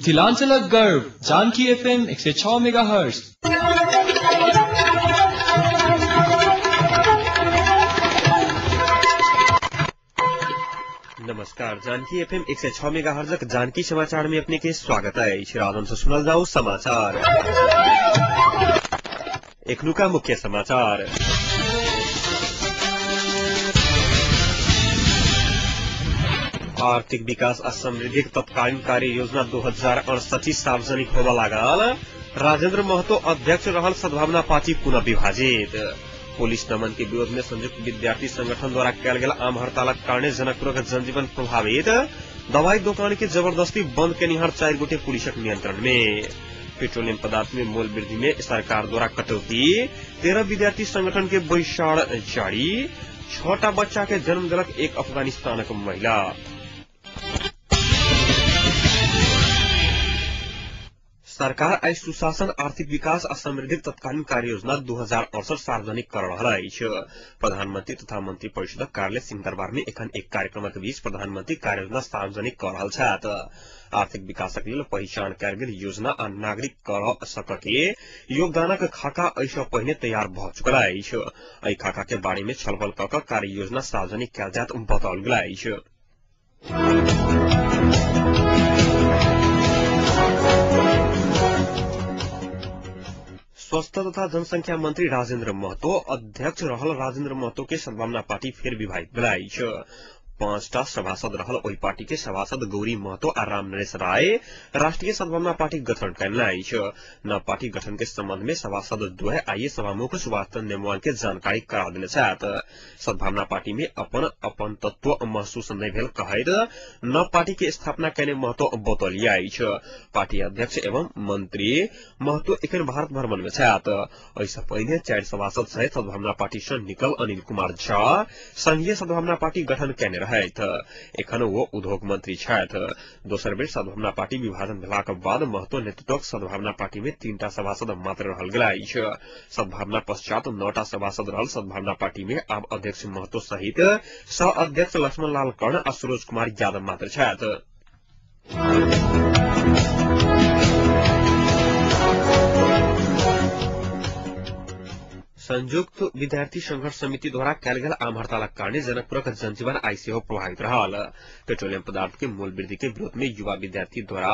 मिथिलांचलक गर्व Janaki FM 106 megahertz. नमस्कार, जानकी FM 106 मेगाहर्ट्ज जानकी समाचार में अपने के स्वागत है। राजन से सुनल जाओ समाचार। एकनुका मुख्य समाचार। आर्थिक विकास आ समृद्धि तत्कालीन कार्य योजना 2068 सार्वजनिक होगा लागल। राजेंद्र महतो अध्यक्ष रहल सद्भावना पार्टी पुनः विभाजित। पुलिस दमन के विरोध में संयुक्त विद्यार्थी संगठन द्वारा किया गया आम हड़ताल कारण जनकपुर का जनजीवन प्रभावित। दवाई दुकान की जबरदस्ती बंद के निहार 4 गोटे पुलिस नियंत्रण में। पेट्रोलियम पदार्थ में मूल्य वृद्धि में सरकार द्वारा कटौती। 13 विद्यार्थी संगठन के बहिष्कार जारी। 6टा बच्चा के जन्म दिलक एक अफगानिस्तान की महिला। सरकार आई सुशासन आर्थिक विकास आ समृद्धि तत्कालीन कार्य योजना 2068 सार्वजनिक कर रहा है। प्रधानमंत्री तथा मंत्री परिषद कार्यालय सिंहदरबार में एखन एक कार्यक्रम के बीच प्रधानमंत्री कार्य योजना सार्वजनिक कर रहा है। आर्थिक विकासक लेल पहचान कयल गेल योजना आ नागरिक कर सकके योगदानक खाका ऐसा पहिने तैयार भ चुकल अछि। एहि खाका के बारे में छलफल क क कार्य योजना सार्वजनिक कयल जायत बताओल गेल अछि। स्वास्थ्य तथा जनसंख्या मंत्री राजेंद्र महतो अध्यक्ष रहल। राजेंद्र महतो के सद्भावना पार्टी फिर विभाजित भेल। 5टा सभासद रहल ओहि पार्टी के सभासद गौरी महतो आ राम नरेश राय राष्ट्रीय सद्भावना पार्टी गठन कयलनि। न पार्टी गठन के संबंध में सभासद द्वय आइए सभामुख सुभाष चंद्र नेमवाल के जानकारी करा देने छथि। सद्भावना पार्टी में अपन तत्व महसूस नहीं भेल कहैत न पार्टी के स्थापना कयने महतो बतौलिया अछि। पार्टी अध्यक्ष एवं मंत्री महतो एखन भारत भ्रमण में छथि। ऐसा पहिने 4 सभासद सहित सद्भावना पार्टी से निकल अनिल कुमार झा संघीय सद्भावना पार्टी गठन कयने एखन वो उद्योग मंत्री छथि। दोसर बेर सद्भावना पार्टी विभाजन भेलाक बाद महतो नेतृत्वक सद्भावना पार्टी में 3टा सभासद मात्र रहल गेल अछि। सद्भावना पश्चात 9टा सभासद रहल सद्भावना पार्टी में आब अध्यक्ष महतो सहित सह अध्यक्ष लक्ष्मण लाल कर्ण आ सुरोज कुमार यादव मात्र छथि। संयुक्त विद्यार्थी संघर्ष समिति द्वारा कयल गेल आम हड़तालक कारण जनकपुरक जनजीवन आई सेहो प्रभावित रहल। पेट्रोलियम पदार्थ के मूल्य वृद्धि के विरोध में युवा विद्यार्थी द्वारा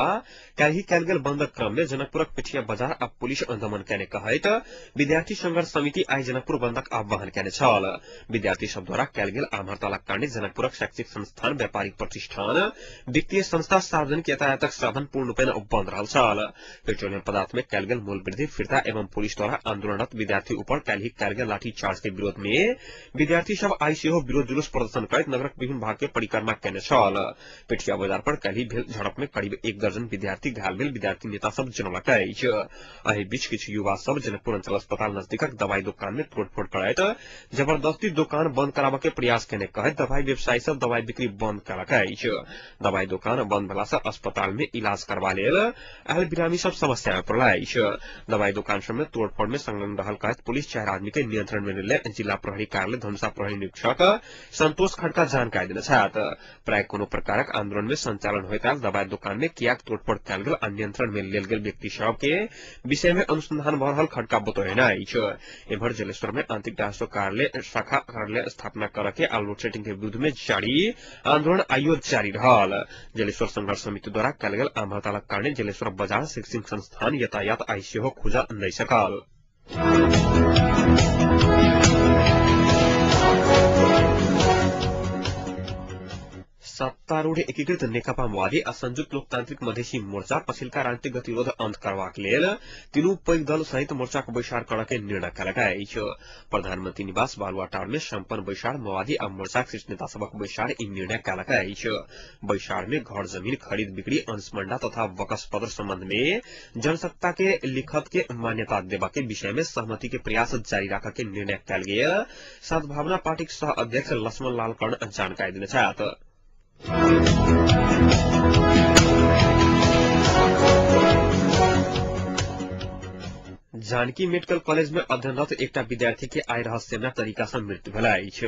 कयल गेल बंदक क्रम में जनकपुरक पिठिया बाजार आ पुलिस दमन कयने कहैत विद्यार्थी संघर्ष समिति आई जनकपुर बंदक आह्वान कयने छल। विद्यार्थी सब द्वारा कयल गेल आम हड़तालक कारण जनकपुरक शैक्षिक संस्थान, व्यापारिक प्रतिष्ठान, वित्तीय संस्था, सार्वजनिक यातायातक साधन पूर्ण रूपेण बंद रहल छल। पेट्रोलियम पदार्थ में कयल गेल मूल्य वृद्धि फिरता एवं पुलिस द्वारा आंदोलनरत विद्यार्थी ऊपर कारगिल लाठीचार्ज के विरोध में विद्यार्थी सब आई सेहो विरोध जुलूस प्रदर्शन करैत नगरक विभिन्न भाग के परिक्रमा कयने छल। पिठिया बाजार पर काल्हि भेल झड़प में करीब 1 दर्जन विद्यार्थी घायल भेल विद्यार्थी नेता सब जनौलक अछि। एहि बीच किछु युवा सब जनकपुर अंचल अस्पताल नजदीकक दवाई दुकान में तोड़फोड़ करैत जबरदस्ती दुकान बंद कराबय के प्रयास कयने कहैत दवाई व्यवसायी सब दवाई बिक्री बंद कयलक अछि। दवाई दुकान बंद भेला सँ अस्पताल में इलाज करबा लेल आयल बिरामी सब समस्या में पड़ल अछि। दवाई दुकान सब में तोड़फोड़ में संलग्न रहल कहैत पुलिस 4 आदमी के नियंत्रण में ले जिला प्रहरी कार्यालय धनुषा प्रहरी निरीक्षक संतोष खड़का जानकारी देने छथि। प्राय कोनो प्रकारक आंदोलन में संचालन होइत आयल दवाई दुकान में कियाक तोड़फोड़ कयल गेल आ नियंत्रण में लेल गेल व्यक्ति सब के विषय में अनुसंधान भ रहल खड़का बतौलनि अछि। एम्हर जलेश्वर में आंतरिक राजस्व कार्यालय शाखा कार्यालय स्थापना करय के आ लोड शेडिंग के विरुद्ध में जारी आंदोलन आयो जारी रहल। जलेश्वर संघर्ष समिति द्वारा कयल गेल आम हड़तालक कारण जलेश्वर बाजार, शैक्षिक संस्थान, यातायात आई सेहो खुजा नहीं सकल। सत्तारूढ़ एकीकृत नेकपा माओवादी आ संयुक्त लोकतांत्रिक मधेसी मोर्चा पछिल्का राजनीतिक गतिरोध अंत करबाक लेल तीनू पैघ दल सहित मोर्चाक बैसार करय के निर्णय कयलक अछि। प्रधानमंत्री निवास बालुआटार में संपन्न बैसार माओवादी आ मोर्चाक शीर्ष नेता सभक बैसार ई निर्णय कयलक अछि। बैसार में घर जमीन खरीद बिक्री, अंशमंडा तथा वकफ पत्र संबंध में जनसत्ता के लिखत के मान्यता देबा के विषय में सहमति के प्रयास जारी राखय के निर्णय कयल गेल सद्भावना पार्टी सह अध्यक्ष लक्ष्मण लाल कर्ण जानकारी देने छथि। जानकी मेडिकल कॉलेज में अध्ययनरत एकटा विद्यार्थी के आइ रहस्यमय तरीका से मृत्यु भेल अछि।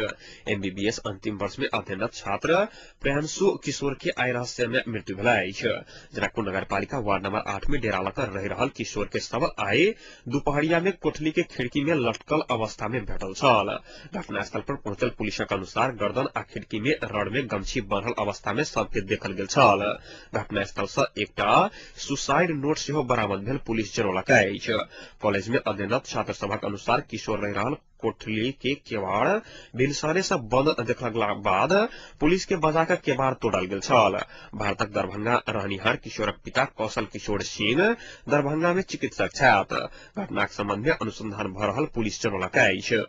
एमबीबीएस अंतिम वर्ष में अध्ययनरत छात्र प्रियांशु किशोर के आइ रहस्यमय मृत्यु भेल अछि। जनकपुर नगरपालिका वार्ड नंबर 8 में डेरा लकर रह रहल किशोर के शव आइ दुपहरिया में कोठली के खिड़की में लटकल अवस्था में भेटल छल। घटनास्थल पर पहुंचल पुलिसक अनुसार गर्दन आ खिड़की में रड में गमछी बांधल अवस्था में शव के देखल गेल छल। घटनास्थल से एकटा सुसाइड नोट सेहो बरामद भेल पुलिस जनौलक अछि। कॉलेज में अध्ययनरत छात्र सभक अनुसार किशोर रह रहल कोठली के केवाड़ भिनसरे से बंद देखला बाद पुलिस के बजाकर केवाड़ तोड़ल गेल छल। भारतक दरभंगा रहनिहार किशोरक पिता कौशल किशोर सिंह दरभंगा में चिकित्सक छथि। घटनाक संबंध में अनुसंधान भ रहल पुलिस जनौलक अछि।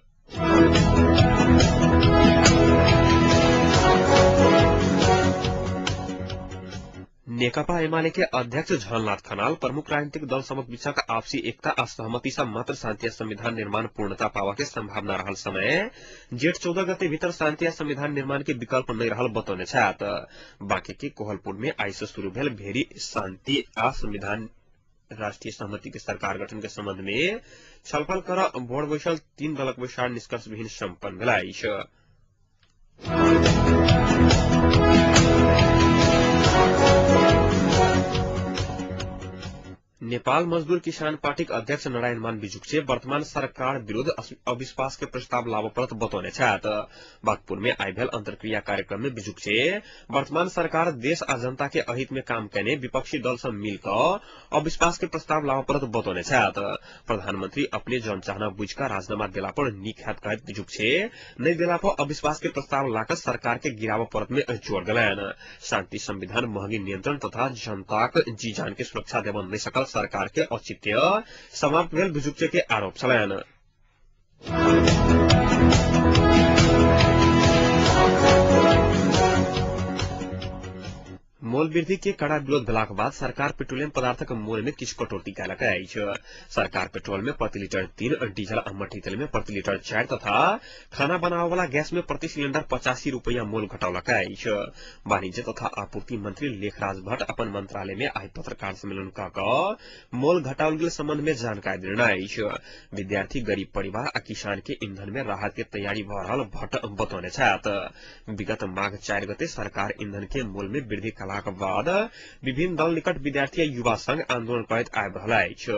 नेकपा एमाले के अध्यक्ष झलनाथ खनाल प्रमुख राजनीतिक दल सबक बीचक आपसी एकता आ सहमति से मात्र शांति आ संविधान निर्माण पूर्णता पावा के संभावना रहल समय जेठ 14 गते भीतर शांति आ संविधान निर्माण के विकल्प नहीं रहल बतौने छथि। बांके के कोहलपुर में आई से शुरू भेल भेरी शांति आ संविधान राष्ट्रीय सहमति के सरकार गठन के संबंध में छलफल कर बोर्ड बैसल 3 दलक बैसार निष्कर्ष विहीन संपन्न भेल अछि। नेपाल मजदूर किसान पार्टीक अध्यक्ष नारायण मान बिजुक्छे वर्तमान सरकार विरुद्ध अविश्वास के प्रस्ताव लावप्रत बतौने छथि। बागपुर में आइ भेल अंतर्क्रिया कार्यक्रम में बिजुक्छे वर्तमान सरकार देश आ जनता के अहित में काम करने विपक्षी दल से मिलकर अविश्वास के प्रस्ताव लावप्रत बतौने छथि। प्रधानमंत्री अपने जनचाहना बुझकर राजीनामा देला पर नीक हैत कहत बिजुक्छे नहीं देला पर अविश्वास के प्रस्ताव लाकर सरकार के गिराव परत में जोड़ देलनि। शांति संविधान महंगी नियंत्रण तथा जनताक जी जान के सुरक्षा देव नहीं सकल सरकार के औचित्य समाप्त भेल बिजुक्छे के आरोप छलनि। मोल वृद्धि के कड़ा विरोध भेलाक बाद सरकार पेट्रोलियम पदार्थक मूल्य में किछु कटौती कयलक अछि। सरकार पेट्रोल में प्रति लीटर 3, डीजल आ मट्टी तेल में प्रति लीटर 4 तथा खाना बनावे वाला गैस में प्रति सिलेंडर 85 रुपया मोल घटौलक अछि। वाणिज्य तथा आपूर्ति मंत्री लेखराज भट्ट अपन मंत्रालय में आइ पत्रकार सम्मेलन कऽ मोल घटाओल गेल संबंध में जानकारी देने अछि। विद्यार्थी, गरीब परिवार आ किसान के ईंधन में राहत के तैयारी भ रहल भट्ट बतौने छथि। विगत माघ 4 गते सरकार ईंधन के मोल में वृद्धि के बाद विभिन्न दल निकट विद्यार्थी युवा संघ आंदोलन करैत आबि रहल अछि।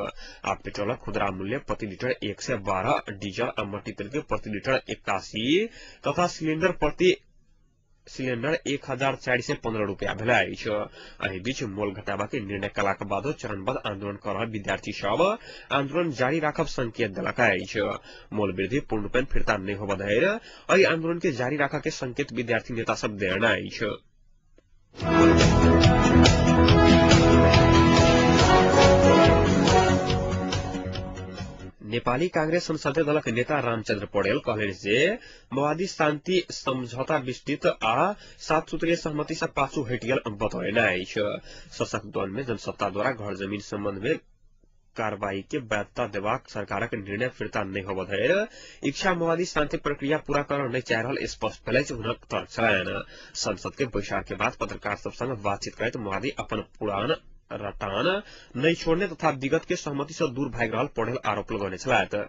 आ पेट्रोलक खुदरा मूल्य प्रति लीटर 112, डीजल आ मट्टी तेल के प्रति लीटर 81 तथा सिलेंडर प्रति सिलेंडर 1415 रुपया भेल अछि। एहि बीच मोल घटावा के निर्णय कयलाक बादो चरणबद्ध आंदोलन कर रहल विद्यार्थी सब आंदोलन जारी राखब संकेत देलक अछि। मोल वृद्धि पूर्णरूपेण फिरता नहीं होबय धरि एहि आंदोलन के जारी राखा के संकेत विद्यार्थी नेता सब देने अछि। नेपाली कांग्रेस संसदीय दलक नेता रामचंद्र पौडेल कहलनि जे माओवादी शांति समझौता विस्तृत आ 7 सूत्रीय सहमति से पाछू हटि गेल बतौलनि अछि। शासक दल में जनसत्ता द्वारा घर जमीन संबंध में कार्रवाई के वैधता देबाक सरकारक निर्णय फिरता नहीं होबय धरि इच्छा माओवादी शांति प्रक्रिया पूरा करय नहीं चाहि रहल स्पष्ट भेल अछि हुनक तर्क छलनि। संसद के बैसार के बाद पत्रकार सब संग बातचीत करैत माओवादी अपन पुरान रटान नहीं छोड़ने तथा विगत के सहमति से दूर भागि रहल पौडेल आरोप लगौने छलथि।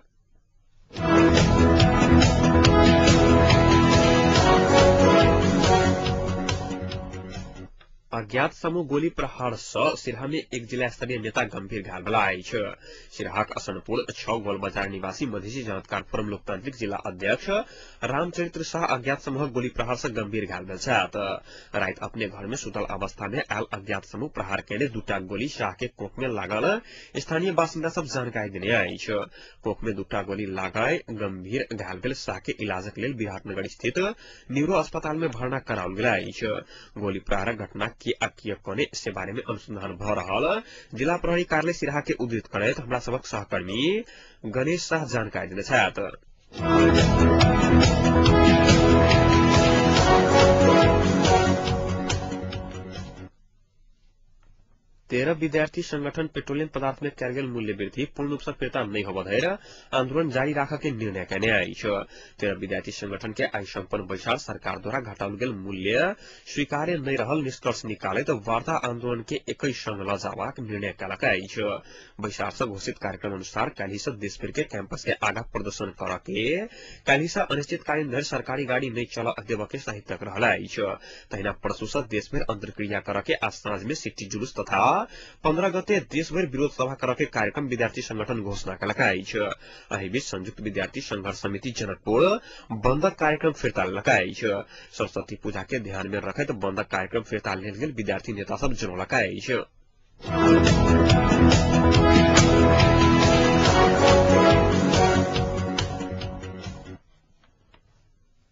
अज्ञात समूह गोली प्रहार से सिराहा में एक जिला स्तरीय नेता गंभीर घायल भेला अछि। सिराहाक असनपुर 6 गोल बाजार निवासी मधेसी जानकार फोरम लोकतांत्रिक जिला अध्यक्ष रामचरित्र शाह अज्ञात समूह गोली प्रहार से गंभीर घायल भेल छथि। रात अपने घर में सुतल अवस्था में आयल अज्ञात समूह प्रहार केने 2टा गोली शाह के कोख में लागल स्थानीय बासिंदा सब जानकारी देने अछि। कोख में 2टा गोली लागय गंभीर घायल भेल शाह के इलाजक लेल विराटनगर स्थित न्यूरो अस्पताल में भर्ना कराओल गेल अछि। गोली प्रहारक घटना की अकिय कोने से बारे में अनुसंधान भ रहल जिला प्रहरी कार्यालय सिराहा के उद्धृत करैत हमरा सबक सहकर्मी गणेश शाह जानकारी देने छथि। 13 विद्यार्थी संगठन पेट्रोलियम पदार्थ में कयल गेल मूल्य वृद्धि पूर्ण रूप से फिर्ता नहीं होबऽ धरि आंदोलन जारी राखऽ के निर्णय कयने अछि। 13 विद्यार्थी संगठन के आइ संपन्न बैसार सरकार द्वारा घटाओल गेल मूल्य स्वीकार्य नहीं रहल निष्कर्ष निकालैत वार्ता आंदोलन के एकहि संग लऽ जाबाक निर्णय कयलक अछि। बैसार से घोषित कार्यक्रम अनुसार काल्हि से देशभर के कैंपस के आगा प्रदर्शन करऽ के काल्हि से अनिश्चितकालीन धरि सरकारी गाड़ी नहीं चलऽ देबऽ के साहित्यक रहल अछि। तहिना परसू से देशभर अंतर्क्रिया करऽ के आज साँझ में सिट्टी जुलूस तथा 15 गते देशभर विरोध सभा करऽ के कार्यक्रम विद्यार्थी संगठन घोषणा कयलक अछि। एहि बीच संयुक्त विद्यार्थी संघर्ष समिति जनकपुर बंदक कार्यक्रम फिरता लेलक अछि। सरस्वती पूजा के ध्यान में रखैत बंदक कार्यक्रम फिरता लेल गेल विद्यार्थी नेता सब जनौलक अछि।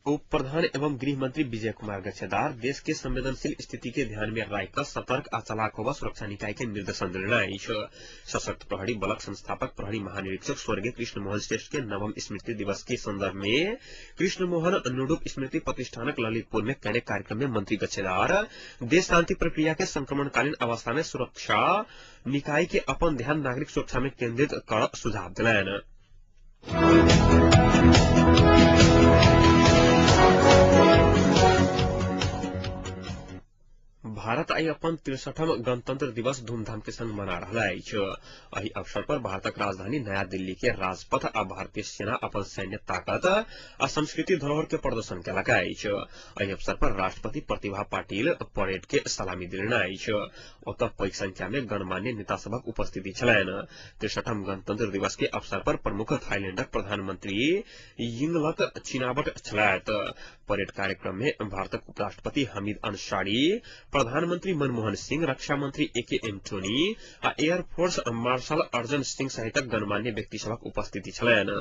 उप प्रधान एवं गृह मंत्री विजय कुमार गच्छेदार देश के संवेदनशील स्थिति के ध्यान में राखकर सतर्क आ चालाक होबा सुरक्षा निकाय के निर्देशन देने अछि। सशक्त प्रहरी बलक संस्थापक प्रहरी महानिरीक्षक स्वर्गीय कृष्ण मोहन श्रेष्ठ के नवम स्मृति दिवस के संदर्भ में कृष्ण मोहन नुडुप स्मृति प्रतिष्ठानक ललितपुर में कैने कार्यक्रम में मंत्री गच्छेदार देश शांति प्रक्रिया के संक्रमणकालीन अवस्था में सुरक्षा निकाय के अपन ध्यान नागरिक सुरक्षा में केंद्रित कर सुझाव दिलैन। भारत आई अपन 63वां गणतंत्र दिवस धूमधाम के संग मना रहा अछि। एहि अवसर पर भारतक राजधानी नया दिल्ली के राजपथ आ भारतीय सेना अपन सैन्य ताकत आ संस्कृति धरोहर के प्रदर्शन कयलक अछि। एहि अवसर पर राष्ट्रपति प्रतिभा पाटिल परेड के सलामी देलनि अछि। ओतऽ पैघ संख्या में गणमान्य नेता सभक उपस्थिति छलनि। 63वां गणतंत्र दिवस के अवसर पर प्रमुख थाईलैंडक प्रधानमंत्री यिंगलक चिनावट छलथि। परेड कार्यक्रम में भारतक उपराष्ट्रपति हमीद अंसारी, प्रधानमंत्री मनमोहन सिंह, रक्षा मंत्री ए.के. एंटोनी आ एयरफोर्स मार्शल अर्जन सिंह सहित गणमान्य व्यक्ति सभक उपस्थिति छलनि।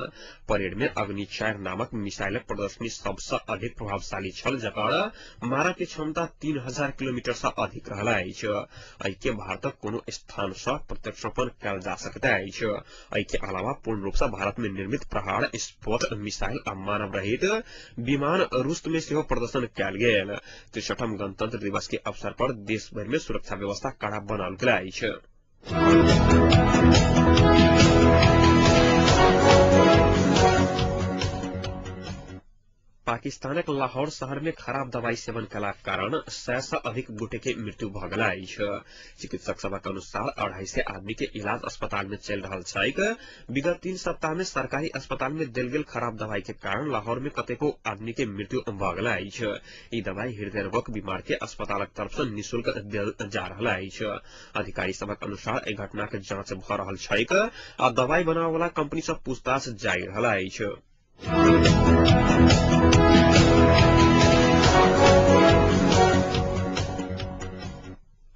परेड में अग्नि 4 नामक मिसाइलक प्रदर्शनी सबसे अधिक प्रभावशाली छल, जकर मारक के क्षमता 3000 किलोमीटर से अधिक रहल अछि। एहि के भारतक कोनो स्थान से प्रक्षेपण कयल जा सकैत अछि। एहि के अलावा पूर्ण रूप से भारत में निर्मित प्रहार स्पोर्ट मिसाइल आ मानव रहित विमान रुस्त में सेहो प्रदर्शन कयल गेल। 63वां गणतंत्र दिवस के अवसर पर देश भर में सुरक्षा व्यवस्था कड़ा बनाओल गेल अछि। पाकिस्तानक लाहौर शहर में खराब दवाई सेवन कयलाक कारण 100 से अधिक गोटे के मृत्यु भऽ गेल अछि। चिकित्सक सभक अनुसार 250 आदमी के इलाज अस्पताल में चलि रहल छैक। विगत 3 सप्ताह में सरकारी अस्पताल में देल गेल खराब दवाई के कारण लाहौर में कतेको आदमी के मृत्यु भऽ गेल अछि। ई दवाई हृदय रोगक बीमार के अस्पतालक तरफ से निःशुल्क देल जा रहल अछि। अधिकारी सभक अनुसार एहि घटना के जांच भऽ रहल छैक आ दवाई बनाबय वाला कंपनी से पूछताछ जारी रहल अछि।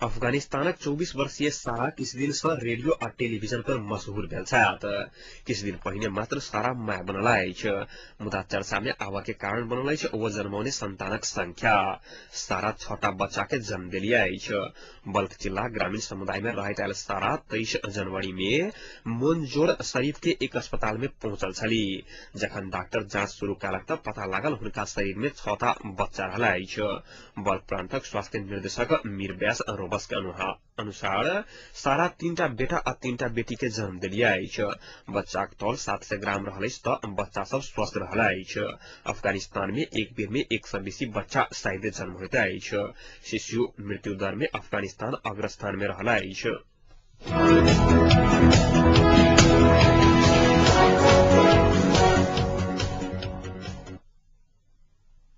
अफगानिस्तानक 24 वर्षीय सारा किछु दिन से रेडियो आ टेलीविजन पर मशहूर भेल छथि। किछु दिन पहिने मात्र सारा माय बनल अछि, मुदा चर्चा में आबऽ के कारण बनल अछि ओ जन्मौने संतानक संख्या। सारा 6टा बच्चा के जन्म देलियै अछि। बल्ख जिला ग्रामीण समुदाय में रहैत आयल सारा 23 जनवरी में मोनजोर शरीफ के एक अस्पताल में पहुंचल छली। जखन डॉक्टर जांच शुरू कयलक तऽ पता लागल हुनका शरीर में 6टा बच्चा रहल अछि। बल्ख प्रांतक स्वास्थ्य निर्देशक मीर बैस रोबस के अनुसार सारा 3टा बेटा आ 3टा बेटी के जन्म देलियै अछि। बच्चा के तौल 700 ग्राम रहल अछि तऽ बच्चा सब स्वस्थ रहल अछि। अफगानिस्तान में एक बेर में 100 बेसी बच्चा शायद जन्म होइत अछि। शिशु मृत्यु दर में अफगानिस्तान अग्रस्थान में रहल अछि।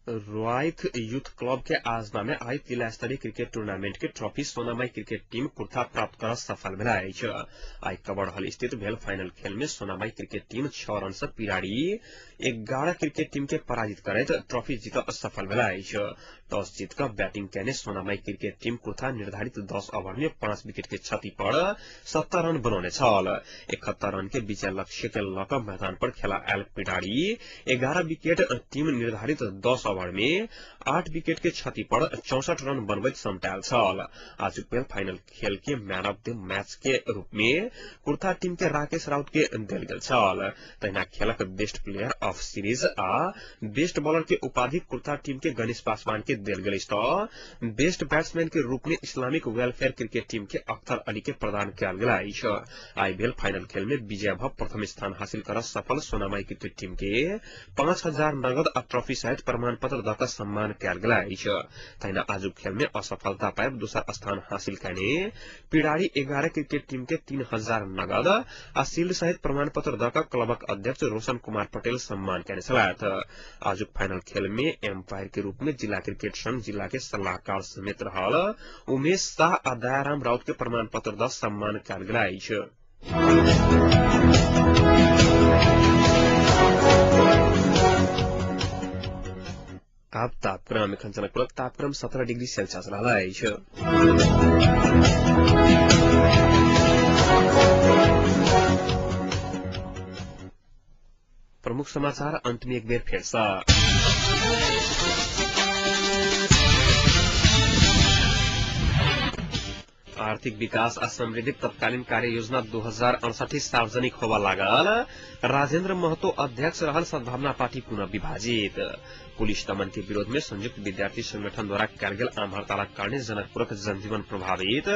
रोआइथ यूथ क्लब के आजना में आई जिला स्तरीय क्रिकेट टूर्नामेंट के ट्रॉफी सोनामाई क्रिकेट टीम कुर्था प्राप्त कर सफल भेल अछि। आई कबड़हल स्थित भेल फाइनल खेल में सोनामाई क्रिकेट टीम 6 रन से पिराड़ी 11 क्रिकेट टीम के पराजित करैत ट्रॉफी जीतब सफल भेल अछि। टॉस जीत कर बैटिंग कैने सोनामाई क्रिकेट टीम कुर्था निर्धारित 10 ओवर में 5 विकेट के क्षति पर 70 रन बनौने छल। 71 रन के विजय लक्ष्य के लऽ कऽ मैदान पर खेला आयल पिराड़ी 11 विकेट टीम निर्धारित 10 ओवर में 8 विकेट के क्षति पड़ 64 रन बनबैत समटायल छल। आज पहिल फाइनल खेल के मैन ऑफ द मैच के रूप में कुर्था टीम के राकेश राउत के देल गेल छल। तहिना खेलक बेस्ट प्लेयर ऑफ सीरीज आ बेस्ट बॉलर के उपाधि कुर्था टीम के गणेश पासवान के देल गेल तऽ बेस्ट बैट्समैन के रूप में इस्लामिक वेलफेयर क्रिकेट टीम के अख्तर अली के प्रदान कयल गेल अछि। आई भेल फाइनल खेल में विजय भव प्रथम स्थान हासिल कर सफल सोनामाई क्रिकेट टीम के 5000 नगद आ ट्रॉफी सहित प्रमाण पत्र दऽ कऽ सम्मान कयल गेल अछि। तहिना आजुक खेल में असफलता पाबि दोसर स्थान हासिल कयने पिड़ारी 11 क्रिकेट टीम के 3000 नगद आ शील्ड सहित प्रमाण पत्र दऽ कऽ क्लबक अध्यक्ष रोशन कुमार पटेल सम्मान कयने छलाह। आजुक फाइनल खेल में एम्पायर के रूप में जिला क्रिकेट संघ जिला के सलाहकार समेत रहल उमेश शाह आ दयाराम राउत के प्रमाण पत्र दऽ सम्मान कयल गेल अछि। अब तापक्रम एखन जनकपुरक तापक्रम 17 डिग्री सेल्सियस रहल अछि। प्रमुख समाचार अंत में एक बेर फिर से। आर्थिक विकास आ समृद्धि तत्कालीन कार्य योजना 2068 सार्वजनिक होबा लागल। राजेंद्र महतो अध्यक्ष रहल सद्भावना पार्टी पुनः विभाजित। पुलिस दमन के विरोध में संयुक्त विद्यार्थी संगठन द्वारा कयल गेल आम हड़तालक कारणे जनकपुरक जनजीवन प्रभावित।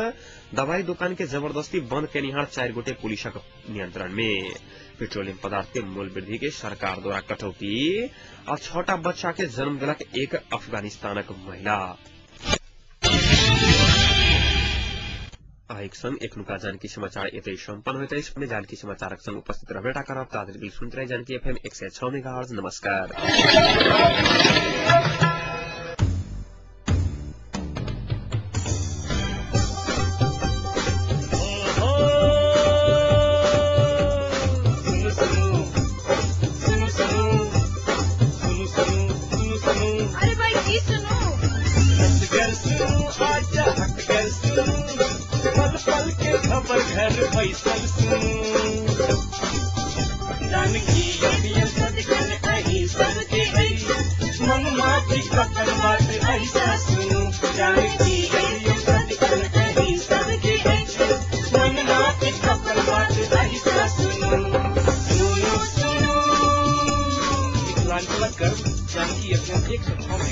दवाई दुकान के जबरदस्ती बंद केनिहार 4 गोटे पुलिसक नियंत्रण में। पेट्रोलियम पदार्थ के मूल्य वृद्धि के सरकार द्वारा कटौती आ 6टा बच्चा के जन्म देलक एक अफगानिस्तानक महिला। आइक संग एखनुका जानकी समाचार एतै सम्पन्न होइत अछि। अपने जानकी समाचारक संग उपस्थित रहबेटा करब ताधरि बिल सुनते रही जानकी एफएम 106 मेगाहर्ट्ज। नमस्कार। अरे भाई की सुनो पल के खबर घर फैसल जानकी सदकन अही सबके मन माटी कपल बात ऐसा सुनो जानकी सदकन अही सबके मन माटी कपल बात ऐसा सुनो सुनो सुनो। जानकी एफएम 106